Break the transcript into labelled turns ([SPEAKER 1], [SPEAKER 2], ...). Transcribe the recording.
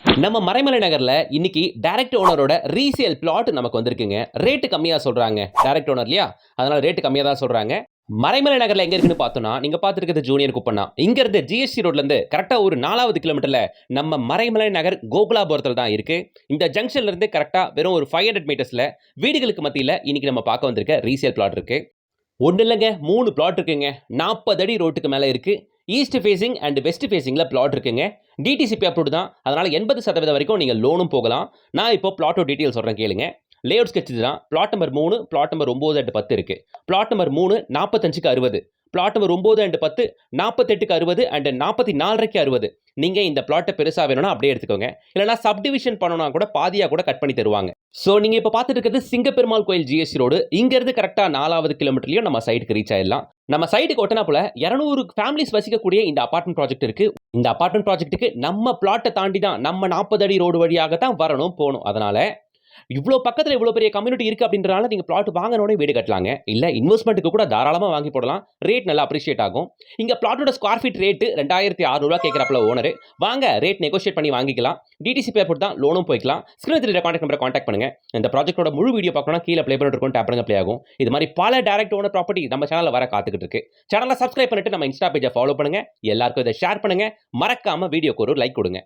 [SPEAKER 1] நம்ம மறைமலை நகர்ல இன்னைக்கு டைரக்ட் ஓனரோட ரீசேல் பிளாட் நமக்கு வந்திருக்குங்க. ரேட் கம்மியா சொல்றாங்க. டைரக்ட் ஓனர் இல்லையா? அதனால ரேட் கம்மியா தான் சொல்றாங்க. மறைமலை நகர்ல எங்க இருக்குன்னு பார்த்தோம்னா, நீங்க பார்த்திருக்கிறது ஜூனியர் குப்பம் தான். இங்க இருந்து ஜிஎஸ்டி ரோட்ல இருந்து கரெக்ட்டா ஒரு 4வது கிலோமீட்டர்ல நம்ம மறைமலை நகர் கோகுலாபுரத்துல தான் இருக்கு. இந்த ஜங்ஷன்ல இருந்து கரெக்ட்டா வெறும் ஒரு 500 மீட்டர்ஸ்ல வீடுகளுக்கு மத்தியில இன்னைக்கு நம்ம பார்க்க வந்திருக்க ரீசேல் பிளாட் இருக்கு. ஒண்ணு இல்லங்க 3 பிளாட் இருக்குங்க. 40 அடி ரோட்டுக்கு மேல இருக்கு. ஈஸ்ட் ஃபேசிங் அண்ட் வெஸ்ட் ஃபேசிங்ல பிளாட் இருக்குங்க. டிடிசிபி அப்ரூவ்ட் தான். அதனால 80% வரைக்கும் நீங்க லோனும் போகலாம். நான் இப்போ பிளாட்டோட டீடைல் சொல்றேன் கேளுங்க. லேஅவுட் ஸ்கெட்ச் இதுதான். Plot number 3, plot number 9 and 10 இருக்கு. பிளாட் நம்பர் 3 45க்கு 60. பிளாட் நம்பர் 9 அண்ட் 10 48க்கு 60 அண்ட் 44க்கு 60. நீங்க இந்த பிளாட்டை பெருசா வேணும்னா அப்படியே எடுத்துக்கோங்க. இல்லனா சப்டிவிஷன் பண்ணனும்னா கூட பாதியா கூட கட் பண்ணி தருவாங்க. சோ நீங்க இப்ப பார்த்துட்டு இருக்கிறது சிங்கப்பெருமாள் கோயில் ஜிஎஸ்டி ரோடு. இங்க இருந்து கரெக்ட்டா 4வது கிலோமீட்டர்லயும் நம்ம சைட்டுக்கு ரீச் ஆயிடலாம். நம்ம சைட்டுக்கு ஒட்டனாப்புல 200 ஃபேமிலிஸ் வசிக்கக்கூடிய இந்த அபார்ட்மெண்ட் ப்ராஜெக்ட் இருக்கு. இந்த அபார்ட்மெண்ட் ப்ராஜெக்ட்டுக்கு நம்ம பிளாட்டை தாண்டி தான் நம்ம 40 அடி ரோடு வழியாக தான் வரணும் போணும். அதனால இவ்ளோ பக்கத்துல இவ்ளோ பெரிய கம்யூனிட்டி இருக்கு அப்படின்றனால நீங்க பிளாட் வாங்குனோனே வீடு கட்டலாங்க. இல்ல இன்வெஸ்ட்மென்ட்க்கு கூட தாராளமா வாங்கி போடலாம். ரேட் நல்லா அப்ரிஷியேட் ஆகும். இங்க பிளாட்டோட ஸ்கொயர் ஃபீட் ரேட் ரூ. 2600 கேக்குறாப்ல ஓனர். வாங்க ரேட் நெகோஷியேட் பண்ணி வாங்கிக்கலாம். டிடிசி பேப்பர் தான் லோனும் போய்க்கலாம். ஸ்கிரீன்ல தெரியுற கான்டாக்ட் நம்பரை கான்டாக்ட் பண்ணுங்க. இந்த ப்ராஜெக்ட்டோட முழு வீடியோ பார்க்கணும்னா கீழ ப்ளே பட்டன் இருக்கும். டேப் பண்ணுங்க ப்ளே ஆகும். இது மாதிரி பல டைரக்ட் ஓனர் ப்ராப்பர்ட்டி நம்ம சேனல்ல வர காத்துக்கிட்டு இருக்கு. சேனலை சப்ஸ்கிரைப் பண்ணிட்டு நம்ம இன்ஸ்டா பேஜை ஃபாலோ பண்ணுங்க. எல்லாருக்கும் இதை ஷேர் பண்ணுங்க. மறக்காம வீடியோக்கு ஒரு லைக் கொடுங்க.